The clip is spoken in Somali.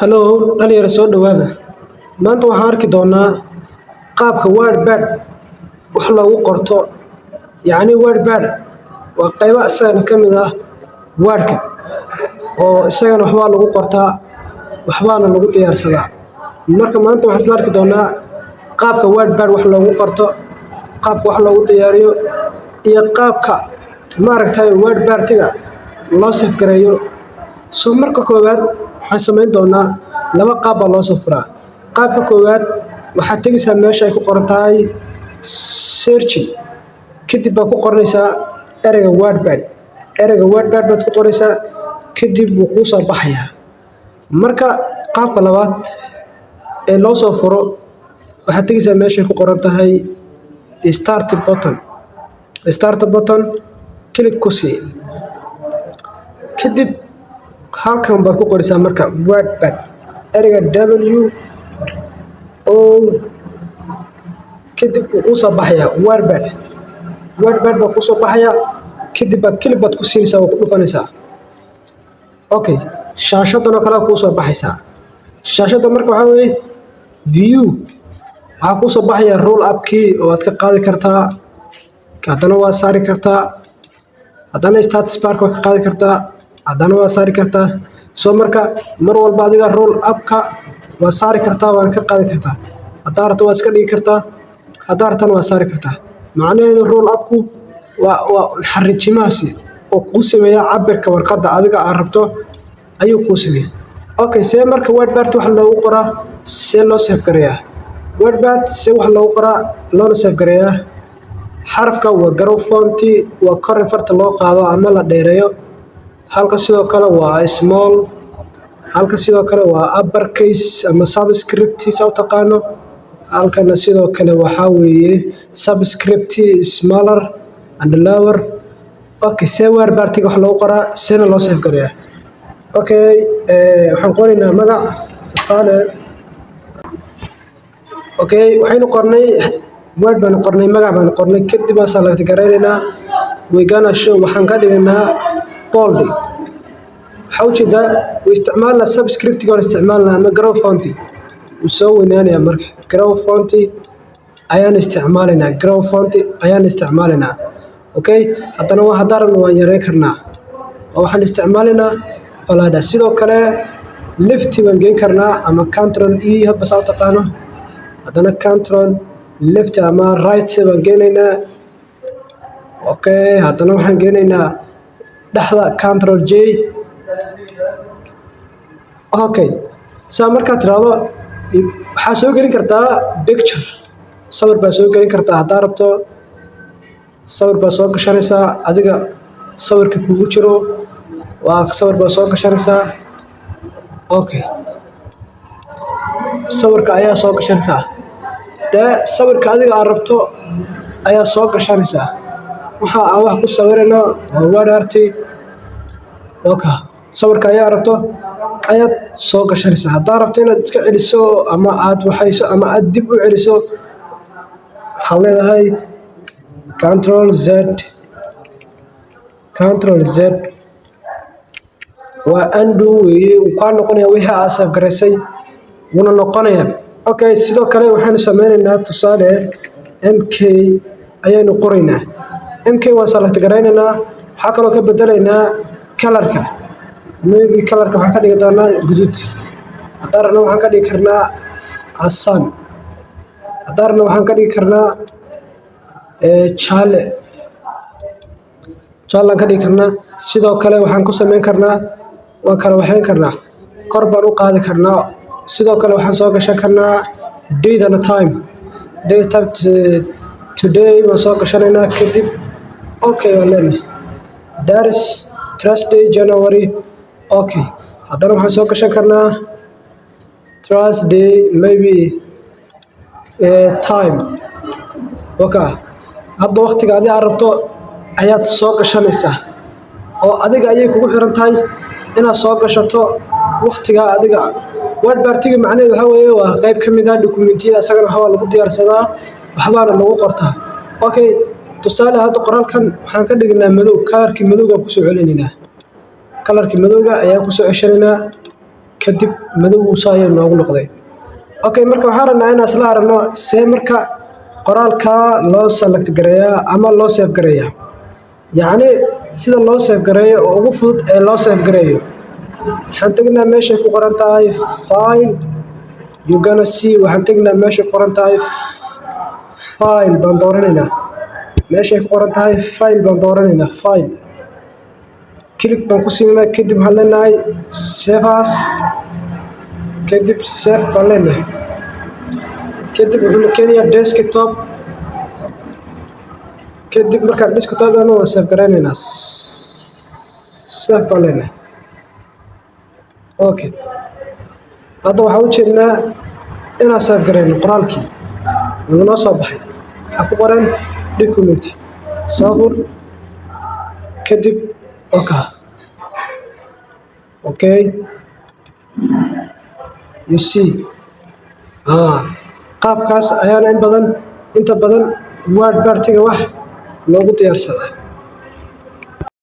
Hello, dhalinyaro soo dhawaada. Maanta waxaan arki doonaa qaabka wordpad wax loogu qorto. Wordpad waa qaybo isagana ka mid ah wordka oo isagana waxbaa lagu qortaa, waxbaana lagu diyaarsadaa. Marka maanta waxaan isla arki doonaa qaabka wordpad wax loogu qorto, qaabka wax loogu diyaariyo, iyo qaabka wordpad-tiga loo save gareeyo. Marka koowaad waxaan samayn doonaa laba qaab baa loo soo furaa. Qaabka koowaad waxaad tegaysaa meesha ay ku qoran tahay searching, kadib baad ku qoranaysaa ereyga wordpad. Ereyga wordpad baad ku qoraysaa, kadib wuu kuu soo baxayaa. Marka qaabka labaad ee loo soo furo waxaad tegaysaa meesha ay ku qoran tahay start button. Start button click ku sii. Kadib halkan baad ku qoraysaa marka wordpad. Ereyga kadib wuu kuu soo baxayaa wordpad. Wordpad baa kuu soo baxayaa, kadib click baad ku siinaysaa oo ku dhufanaysaa. Shaashadan oo kale kuu soo baxaysaa. Shaashada marka waxaa weeye view, waxaa kuu soo baxaya roll up key oo aad ka qaadi kartaa, haddana waa saari kartaa, haddana status bar waa ka qaadi kartaa, haddana waa saari kartaa. Marka mar walba adiga roll up-ka waa saari kartaa, waana ka qaadi kartaa. Haddaad rabto waa iska dhigi kartaa, haddaad rabtana waa saari kartaa. Macnaheedu roll up-ku waa xariijimahaasi oo kuu sameeya cabirka warqadda adiga aad rabto ayuu kuu sameeyaa. See marka wordpad wax loogu qoraa, see loo save gareeyaa. Wordpad see wax loogu qoraa loona save gareeyaa. Xarafka waa garow font, waa kor in farta loo qaado ama la dheereeyo. Halka sidoo kale waa small, halka sidoo kale waa uppercase ama subscript soo taqaano. Halkana sidoo kale waxaa weeye subscript smaller and lower. See wordpad-tiga wax loogu qoraa, seena loo save gareeyaa. Waxaan qoraynaa magac tusaale. Waxaynu qornay word baan qornay, magac baan qornay, kadib waan select gareynaynaa. Waxaan ka dhigaynaa bold. Waxaa ujeedaa u isticmaalna subscript-ga oo isticmaalna ama garow font uu soo weynaanaya. Marka garow font ayaan isticmaalaynaa. Haddana haddaan rabno waan yareyn karnaa oo waxaan isticmaalaynaa falaadha. Sidoo kale left waan geyn karnaa ama control E hadba saa u taqaano. Haddana control left ama right waan geynaynaa. Haddana waxaan geynaynaa dhexda control J. Markaad tiraahdo waxaa soo gelin kartaa picture, sawir baa soo gelin kartaa. Haddaad rabto sawir baa soo gashanaysaa, adiga sawirka kugu jiro waa sawir baa soo gashanaysaa. Sawirka ayaa soo gashanaysaa. Sawirka adiga aad rabto ayaa soo gashanaysaa. Waxa aan wax ku sawirayno waa word art. Sawirka ayaa rabto ayaad soo gashanaysaa. Haddaad rabto inaad iska celiso ama aad waxayso ama aad dib u celiso, waxaad leedahay control Z. Waa undo weeye, wuu kaa noqonayaa wixii aad save gareysay wuuna noqonayaa. Sidoo kale waxaanu sameynaynaa tusaale MK ayaynu qoraynaa. MK waan select gareynaynaa. Waxaa kaloo ka bedelaynaa color-ka. Maybe color-ka waxaan ka dhigi doonaa guduud. Haddaan rabno waxaan ka dhigi karnaa casaan. Haddaan rabno waxaan ka dhigi karnaa jaalle. Jaallaan ka dhigi karnaa. Sidoo kale waxaan ku sameyn karnaa, waan kala waxayn karnaa. Kor baan u qaadi karnaa. Sidoo kale waxaan soo gashan karnaa date and time. Today waan soo gashanaynaa. Kadib waan leenahay. That is Thursday, January. Haddana waxaan soo gashan karnaa Thursday, maybe time. Hadda waqtiga adiga aad rabto ayaad soo gashanaysaa oo adiga ayay kugu xiran tahay inaad soo gashato waqtiga adiga. Wordpad-tiga macnaheedu waxaa weeye waa qayb ka mid ah dokumentiyada, isagana waxbaa lagu diyaarsadaa, waxbaana lagu qortaa. Tusaale hadda qoraalkan waxaan ka dhignaa madow. Kalarkii madowga ku soo celinaynaa. Kalarkii madowga ayaan ku soo ceshanaynaa. kadib madow uu saayo noogu noqday. Okay, marka waxaan rabnaa inaan isla aragno see marka qoraalka loo select gareeyaa ama loo save gareeyaa. Yacni sida loo save gareeyo oo ugu fudud ee loo save gareeyo. Waxaan tegnaa meesha ku qoran tahay file. You're gonna see waxaan tegnaa meesha ku qoran tahay file baan dooranaynaa. Meesha ku qoran tahay file baan dooranaynaa file. Click baan ku siinaa kadib waxaan leenahay save as. Kadib save baan leenahay. Kadib wuxuu keenayaa desktop. kadib markaan desktop aan u save gareynaynaa. Save baan leenahay. Okay. Hadda waxaan u jeednaa inaan save gareyno qoraalkii. Wuxuu noo soo baxay. Waxaa ku qoran document. Soo fur. Kadib okay. You see. qaabkaas ayaana inta badan Word partiga wax loogu diyaarsadaa.